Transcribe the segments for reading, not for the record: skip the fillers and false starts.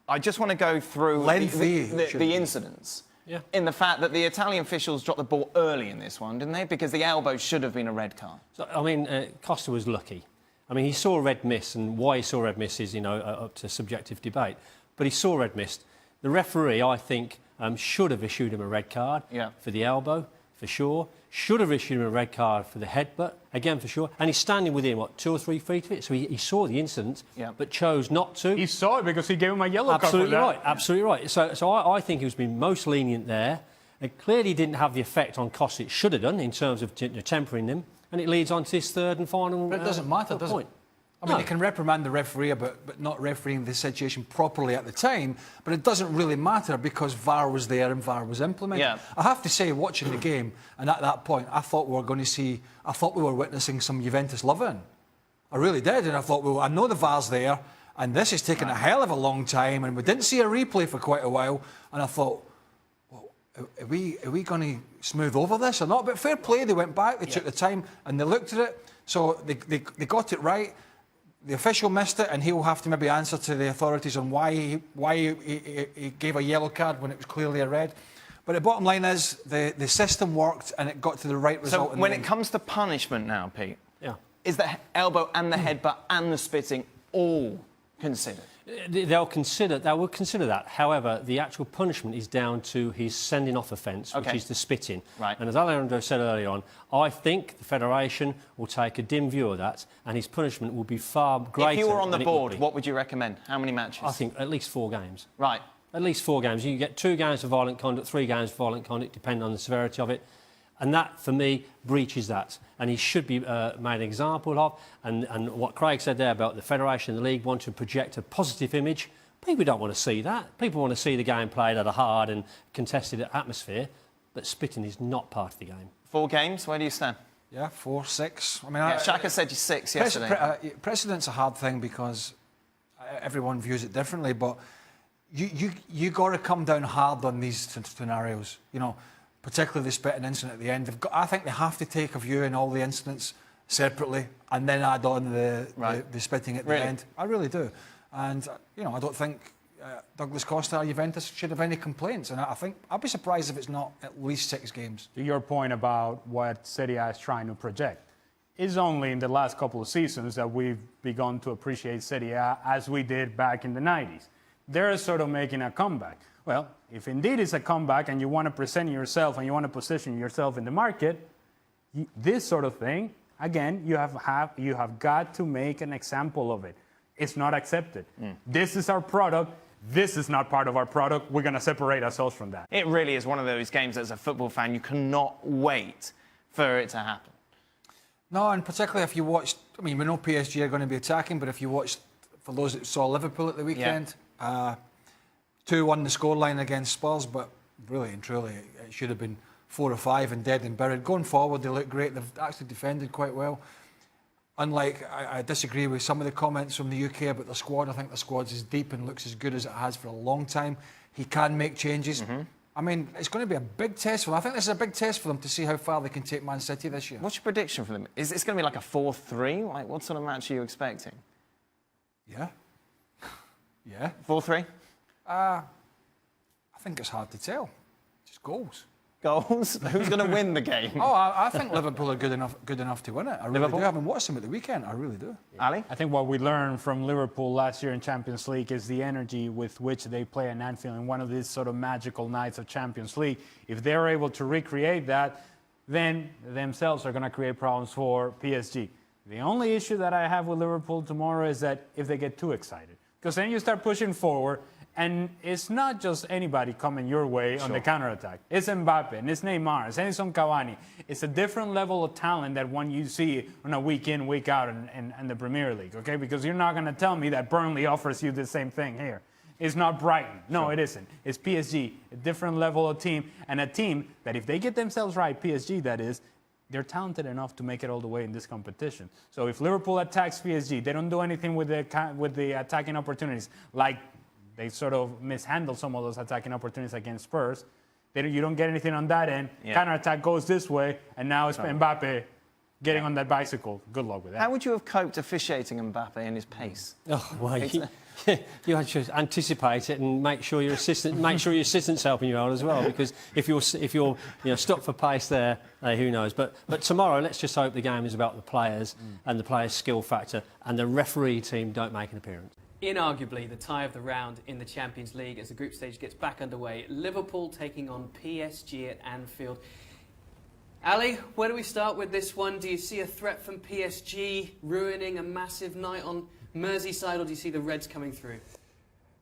I just want to go through the incidents. Yeah. In the fact that the Italian officials dropped the ball early in this one, didn't they? Because the elbow should have been a red card. So, I mean, Costa was lucky. I mean, he saw a red miss, and why he saw a red miss is, up to subjective debate. But he saw a red miss. The referee, I think, should have issued him a red card for the elbow, for sure. Should have issued him a red card for the headbutt, again, for sure. And he's standing within, 2 or 3 feet of it? So he saw the incident, but chose not to. He saw it because he gave him a yellow card for that. Absolutely right, absolutely right. So I think he was being most lenient there. It clearly didn't have the effect on Costa it should have done in terms of tempering them. And it leads on to this third and final But it doesn't matter, does it? I mean, you can reprimand the referee but not refereeing the situation properly at the time, but it doesn't really matter because VAR was there and VAR was implemented. Yeah. I have to say, watching the game, and at that point, I thought we were witnessing some Juventus love-in. I really did, and I thought, well, I know the VAR's there, and this is taking a hell of a long time, and we didn't see a replay for quite a while, and I thought, well, are we going to smooth over this or not? But fair play, they went back, they took the time, and they looked at it, so they got it right. The official missed it, and he'll have to maybe answer to the authorities on why he gave a yellow card when it was clearly a red. But the bottom line is the system worked and it got to the right result. So when it comes to punishment now, Pete, is the elbow and the headbutt and the spitting all considered? They will consider that. However, the actual punishment is down to his sending off offence, which is the spitting. Right. And as Alejandro said earlier on, I think the Federation will take a dim view of that, and his punishment will be far greater. If you were on the board, what would you recommend? How many matches? I think at least 4 games. Right. At least 4 games. You get 2 games for violent conduct, 3 games for violent conduct, depending on the severity of it. And that, for me, breaches that. And he should be made an example of. And what Craig said there about the Federation and the League want to project a positive image, people don't want to see that. People want to see the game played at a hard and contested atmosphere. But spitting is not part of the game. 4 games? Where do you stand? Yeah, 4, 6. I mean, Shaka said you 6 yesterday. Precedent's a hard thing because everyone views it differently. But you got to come down hard on these scenarios. Particularly the spitting incident at the end. I think they have to take a view in all the incidents separately and then add on the spitting at the end. I really do. And, I don't think Douglas Costa or Juventus should have any complaints. And I think I'd be surprised if it's not at least 6 games. To your point about what Serie A is trying to project, it's only in the last couple of seasons that we've begun to appreciate Serie A as we did back in the 90s. They're sort of making a comeback. Well, if indeed it's a comeback and you want to present yourself and you want to position yourself in the market, this sort of thing, again, you have got to make an example of it. It's not accepted. This is our product. This is not part of our product. We're going to separate ourselves from that. It really is one of those games as a football fan, you cannot wait for it to happen. No, and particularly if you watched, we know PSG are going to be attacking, but if you watched, for those that saw Liverpool at the weekend, 2-1 the scoreline against Spurs, but really and truly it should have been 4 or 5 and dead and buried. Going forward, they look great. They've actually defended quite well. Unlike, I disagree with some of the comments from the UK about the squad. I think the squad is deep and looks as good as it has for a long time. He can make changes. I mean, it's going to be a big test for them. I think this is a big test for them to see how far they can take Man City this year. What's your prediction for them? Is it going to be like a 4-3? Like, what sort of match are you expecting? Yeah. 4-3? I think it's hard to tell. Just goals. Goals? Who's going to win the game? I think Liverpool are good enough to win it. I really Liverpool? do. I haven't watched them at the weekend. I really do. Ali? I think what we learned from Liverpool last year in Champions League is the energy with which they play in Anfield in one of these sort of magical nights of Champions League. If they're able to recreate that, then themselves are going to create problems for PSG. The only issue that I have with Liverpool tomorrow is that if they get too excited, because then you start pushing forward, and it's not just anybody coming your way on the counterattack. It's Mbappe, and it's Neymar, it's Edinson Cavani. It's a different level of talent that one you see on a week in, week out in the Premier League, okay? Because you're not going to tell me that Burnley offers you the same thing here. It's not Brighton. No, it isn't. It's PSG, a different level of team, and a team that if they get themselves right, PSG that is, they're talented enough to make it all the way in this competition. So if Liverpool attacks PSG, they don't do anything with the attacking opportunities, like they sort of mishandle some of those attacking opportunities against Spurs. You don't get anything on that end. Counter-attack goes this way, and now it's Mbappe getting on that bicycle. Good luck with that. How would you have coped officiating Mbappe in his pace? Oh, well, You should anticipate it and make sure your assistant's helping you out as well. Because if you're stuck for pace there, who knows? But tomorrow, let's just hope the game is about the players and the players' skill factor, and the referee team don't make an appearance. Inarguably, the tie of the round in the Champions League as the group stage gets back underway. Liverpool taking on PSG at Anfield. Ali, where do we start with this one? Do you see a threat from PSG ruining a massive night on Merseyside, or do you see the Reds coming through?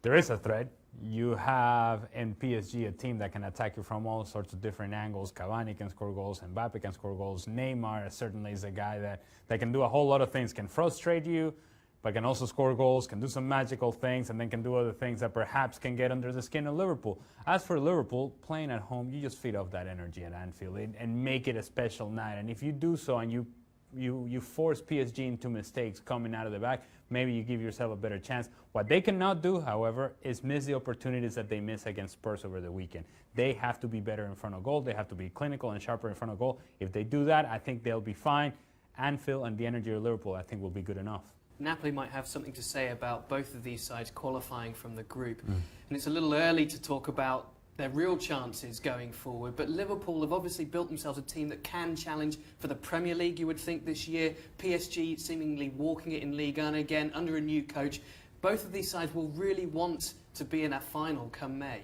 There is a threat. You have in PSG a team that can attack you from all sorts of different angles. Cavani can score goals, Mbappe can score goals. Neymar certainly is a guy that can do a whole lot of things, can frustrate you, but can also score goals, can do some magical things, and then can do other things that perhaps can get under the skin of Liverpool. As for Liverpool, playing at home, you just feed off that energy at Anfield and make it a special night. And if you do so and you force PSG into mistakes coming out of the back, maybe you give yourself a better chance. What they cannot do, however, is miss the opportunities that they miss against Spurs over the weekend. They have to be better in front of goal. They have to be clinical and sharper in front of goal. If they do that, I think they'll be fine. Anfield and the energy of Liverpool, I think, will be good enough. Napoli might have something to say about both of these sides qualifying from the group. And it's a little early to talk about their real chances going forward, but Liverpool have obviously built themselves a team that can challenge for the Premier League, you would think, this year. PSG seemingly walking it in Ligue 1 again under a new coach. Both of these sides will really want to be in that final come May.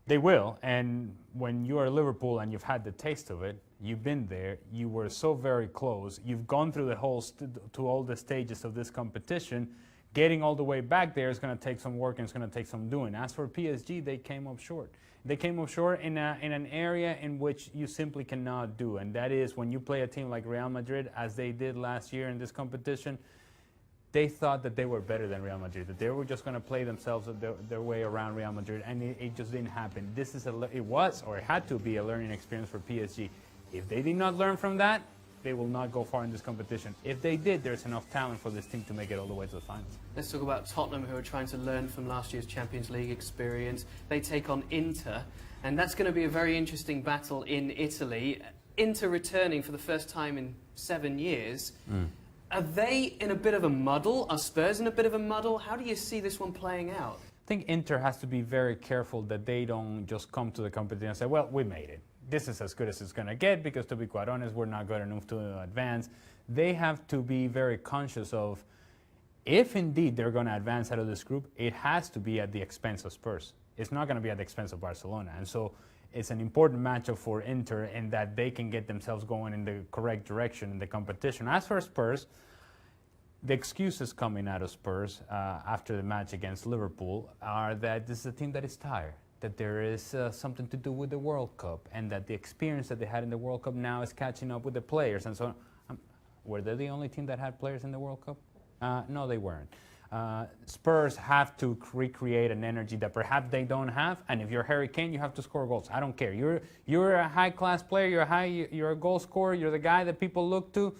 They will, and when you are Liverpool and you've had the taste of it, you've been there, you were so very close, you've gone through the whole to all the stages of this competition. Getting all the way back there is going to take some work and it's going to take some doing. As for PSG, they came up short. They came up short in an area in which you simply cannot do, and that is when you play a team like Real Madrid, as they did last year in this competition. They thought that they were better than Real Madrid, that they were just going to play themselves their way around Real Madrid, and it just didn't happen. It had to be a learning experience for PSG. If they did not learn from that, they will not go far in this competition. If they did, there's enough talent for this team to make it all the way to the finals. Let's talk about Tottenham, who are trying to learn from last year's Champions League experience. They take on Inter, and that's going to be a very interesting battle in Italy. Inter returning for the first time in 7 years. Are they in a bit of a muddle? Are Spurs in a bit of a muddle? How do you see this one playing out? I think Inter has to be very careful that they don't just come to the competition and say, well, we made it. This is as good as it's going to get, because to be quite honest, we're not good enough to advance. They have to be very conscious of, if indeed they're going to advance out of this group, it has to be at the expense of Spurs. It's not going to be at the expense of Barcelona. And so it's an important matchup for Inter in that they can get themselves going in the correct direction in the competition. As for Spurs, the excuses coming out of Spurs after the match against Liverpool are that this is a team that is tired, that there is something to do with the World Cup, and that the experience that they had in the World Cup now is catching up with the players. And so, were they the only team that had players in the World Cup? No, they weren't. Spurs have to recreate an energy that perhaps they don't have, and if you're Harry Kane, you have to score goals. I don't care. You're a high-class player. You're a goal scorer. You're the guy that people look to.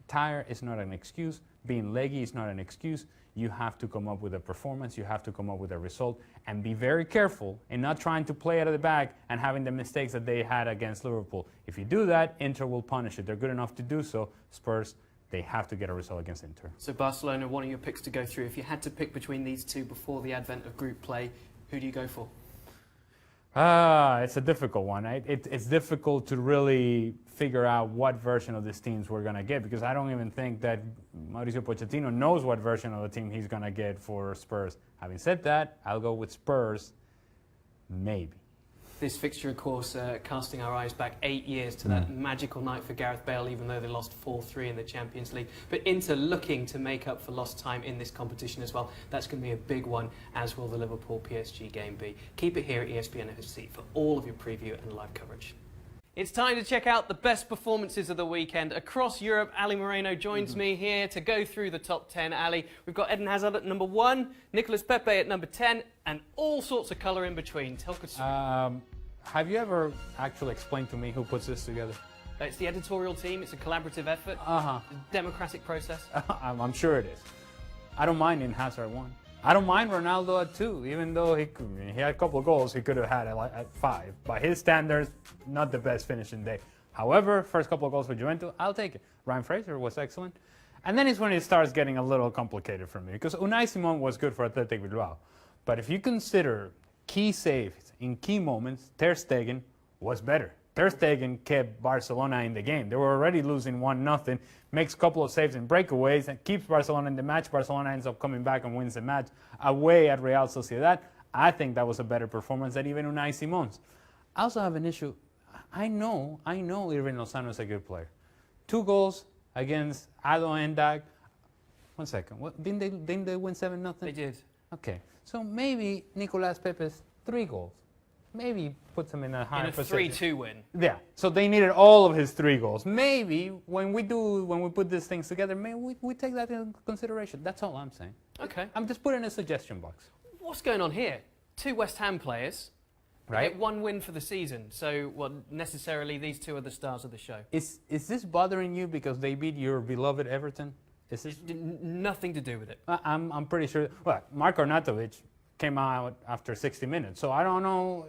Tired is not an excuse. Being leggy is not an excuse. You have to come up with a performance. You have to come up with a result, and be very careful in not trying to play out of the back and having the mistakes that they had against Liverpool. If you do that, Inter will punish it. They're good enough to do so. Spurs, they have to get a result against Inter. So Barcelona, one of your picks to go through. If you had to pick between these two before the advent of group play, who do you go for? It's a difficult one. It's difficult to really figure out what version of these teams we're going to get, because I don't even think that Mauricio Pochettino knows what version of the team he's going to get for Spurs. Having said that, I'll go with Spurs, maybe. This fixture, of course, casting our eyes back 8 years to that magical night for Gareth Bale, even though they lost 4-3 in the Champions League. But Inter looking to make up for lost time in this competition as well. That's going to be a big one, as will the Liverpool-PSG game be. Keep it here at ESPN FC for all of your preview and live coverage. It's time to check out the best performances of the weekend across Europe. Ali Moreno joins me here to go through the top 10. Ali, we've got Eden Hazard at number 1, Nicolas Pepe at number 10, and all sorts of colour in between. Tell us. Have you ever actually explained to me who puts this together? It's the editorial team. It's a collaborative effort. It's a democratic process. I'm sure it is. I don't mind in Hazard 1. I don't mind Ronaldo at 2, even though he had a couple of goals he could have had at 5. By his standards, not the best finishing day. However, first couple of goals for Juventus, I'll take it. Ryan Fraser was excellent. And then it's when it starts getting a little complicated for me, because Unai Simon was good for Athletic Bilbao. But if you consider key saves in key moments, Ter Stegen was better. Ter Stegen kept Barcelona in the game. They were already losing 1-0, makes a couple of saves in breakaways, and keeps Barcelona in the match. Barcelona ends up coming back and wins the match away at Real Sociedad. I think that was a better performance than even Unai Simon's. I also have an issue. I know Irving Lozano is a good player. 2 goals against Ado Endag. 1 second. What, didn't they win 7-0? They did. Okay. So maybe Nicolas Pepe's 3 goals. Maybe puts him in a higher In a 3-2 win. Yeah. So they needed all of his 3 goals. Maybe when we put these things together, maybe we take that into consideration. That's all I'm saying. Okay. I'm just putting a suggestion box. What's going on here? 2 West Ham players. Right. Get 1 win for the season. So, well, necessarily these 2 are the stars of the show. Is this bothering you because they beat your beloved Everton? Is this? Nothing to do with it. I'm pretty sure. Well, Marko Arnautovic came out after 60 minutes, so I don't know.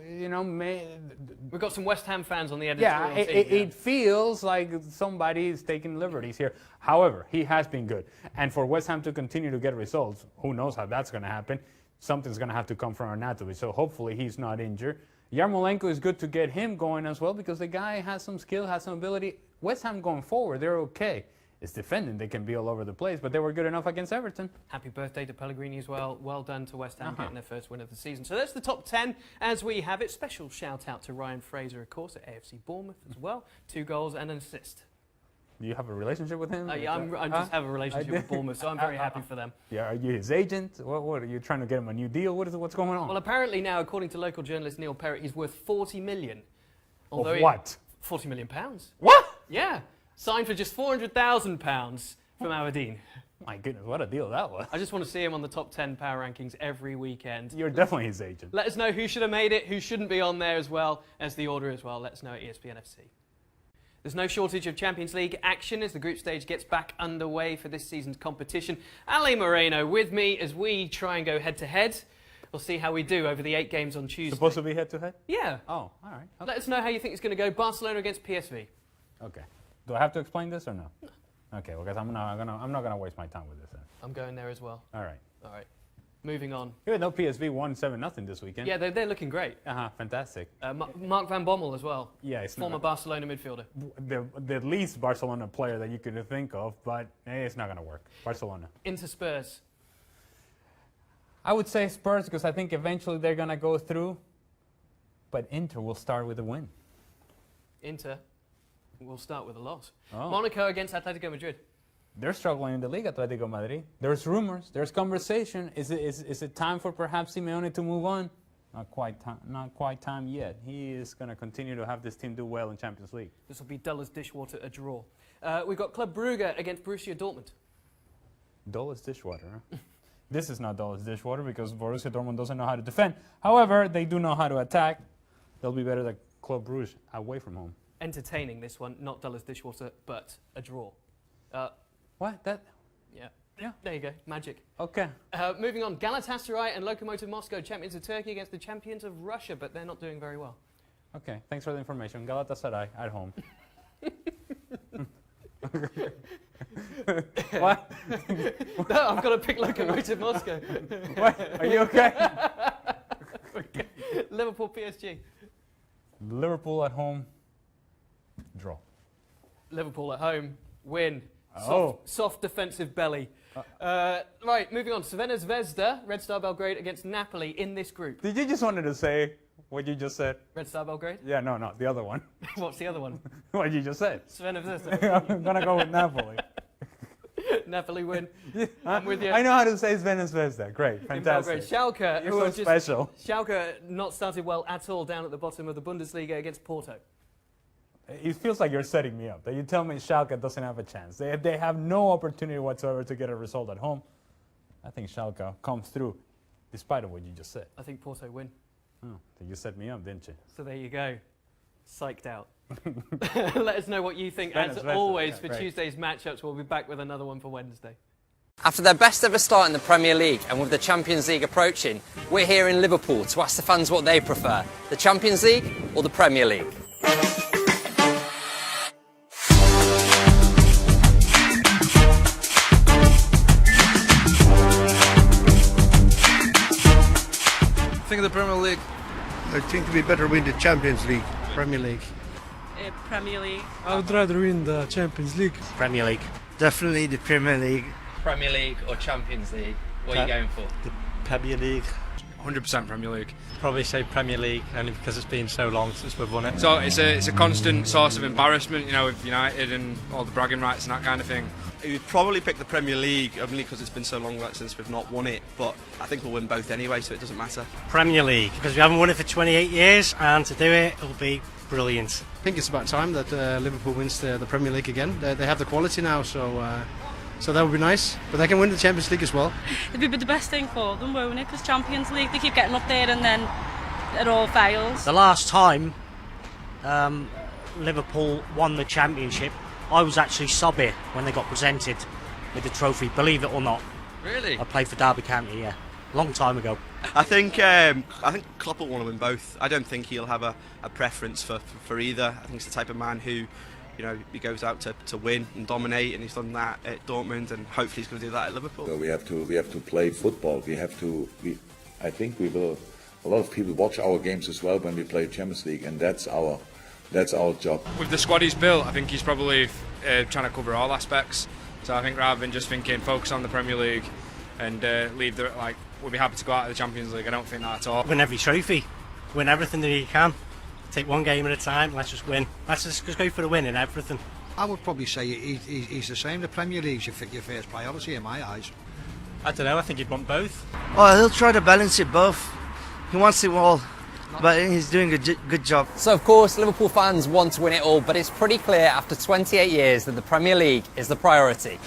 We've got some West Ham fans on the Yeah, editorial team. it feels like somebody is taking liberties here. However, he has been good, and for West Ham to continue to get results, who knows how that's going to happen? Something's going to have to come from Arnautovic, so hopefully he's not injured. Yarmolenko is good to get him going as well, because the guy has some skill, has some ability. West Ham going forward, they're okay. It's defending, they can be all over the place, but they were good enough against Everton. Happy birthday to Pellegrini as well. Well done to West Ham getting their first win of the season. So that's the top 10 as we have it. Special shout out to Ryan Fraser, of course, at AFC Bournemouth as well. 2 goals and an assist. Do you have a relationship with him? Yeah, I just have a relationship with Bournemouth, so I'm very happy for them. Yeah, are you his agent? What are you trying to get him a new deal? What's going on? Well, apparently now, according to local journalist Neil Perrott, he's worth 40 million. Of what? 40 million pounds. What? Yeah, signed for just £400,000 from Aberdeen. My goodness, what a deal that was. I just want to see him on the top 10 power rankings every weekend. You're definitely his agent. Let us know who should have made it, who shouldn't be on there as well as the order as well. Let us know at ESPN FC. There's no shortage of Champions League action as the group stage gets back underway for this season's competition. Ali Moreno with me as we try and go head-to-head. We'll see how we do over the 8 games on Tuesday. Supposed to be head-to-head? Yeah. Oh, all right. Okay. Let us know how you think it's going to go. Barcelona against PSV. Okay. Do I have to explain this or no? Okay, well, guys, I'm not gonna waste my time with this then. I'm going there as well. All right. All right. Moving on. Even though PSV won 7-0 this weekend. Yeah, they're looking great. Fantastic. Mark van Bommel as well. Yeah, it's former Barcelona midfielder. The least Barcelona player that you could think of, but it's not gonna work. Barcelona. Into Spurs. I would say Spurs because I think eventually they're gonna go through, but Inter will start with a win. Inter will start with a loss. Oh. Monaco against Atletico Madrid. They're struggling in the league, Atletico Madrid. There's rumors, there's conversation. Is it time for perhaps Simeone to move on? Not quite time yet. He is going to continue to have this team do well in Champions League. This will be dull as dishwater, a draw. We've got Club Brugge against Borussia Dortmund. Dull as dishwater, huh? This is not dull as dishwater because Borussia Dortmund doesn't know how to defend. However, they do know how to attack. They'll be better than Club Brugge away from home. Entertaining this one, not dull as dishwater, but a draw. What? That? Yeah. There you go. Magic. Okay. Moving on. Galatasaray and Lokomotiv Moscow, champions of Turkey against the champions of Russia, but they're not doing very well. Okay. Thanks for the information. Galatasaray at home. What? No, I've got to pick Lokomotiv Moscow. What? Are you okay? Liverpool PSG. Liverpool at home. Draw. Liverpool at home. Win. Oh. Soft defensive belly. Right, moving on. Crvena Zvezda, Red Star Belgrade against Napoli in this group. Did you just wanted to say what you just said? Red Star Belgrade? Yeah, no, the other one. What's the other one? What you just said. Crvena Zvezda. I'm gonna go with Napoli. Napoli win. I'm with you. I know how to say Zvezda. Great, fantastic. Schalke, You're who so are just special. Schalke not started well at all down at the bottom of the Bundesliga against Porto. It feels like you're setting me up. That you tell me Schalke doesn't have a chance. They have no opportunity whatsoever to get a result at home. I think Schalke comes through, despite of what you just said. I think Porto win. Oh, you set me up, didn't you? So there you go. Psyched out. Let us know what you think. As Zvezda, always, yeah, for great. Tuesday's matchups, we'll be back with another one for Wednesday. After their best ever start in the Premier League and with the Champions League approaching, we're here in Liverpool to ask the fans what they prefer, the Champions League or the Premier League. think of the Premier League. I think we better win the Champions League. Premier League. Premier League. I would rather win the Champions League. Premier League. Definitely the Premier League. Premier League or Champions League? What are you going for? The Premier League. 100% Premier League. Probably say Premier League, only because it's been so long since we've won it. So it's a constant source of embarrassment, you know, with United and all the bragging rights and that kind of thing. We'd probably pick the Premier League only because it's been so long since we've not won it, but I think we'll win both anyway, so it doesn't matter. Premier League, because we haven't won it for 28 years, and to do it, it'll be brilliant. I think it's about time that Liverpool wins the Premier League again. They have the quality now, so that would be nice. But they can win the Champions League as well. It'd be the best thing for them, won't it? Because Champions League, they keep getting up there and then it all fails. The last time Liverpool won the championship, I was actually sub here when they got presented with the trophy, believe it or not. Really? I played for Derby County, yeah. Long time ago. I think Klopp will want to win both. I don't think he'll have a preference for either. I think he's the type of man who, you know, he goes out to win and dominate, and he's done that at Dortmund, and hopefully he's going to do that at Liverpool. So we have to play football. I think we will. A lot of people watch our games as well when we play Champions League, and that's our job. With the squad he's built, I think he's probably trying to cover all aspects. So I think rather than just thinking focus on the Premier League and leave the we'll be happy to go out of the Champions League. I don't think that at all. Win every trophy, win everything that you can. Take one game at a time. Let's just win. Let's just go for the win in everything. I would probably say he's the same. The Premier League's your first priority in my eyes. I don't know, I think he'd want both. Oh, he'll try to balance it both. He wants it all, but he's doing a good job. So of course Liverpool fans want to win it all, but it's pretty clear after 28 years that the Premier League is the priority.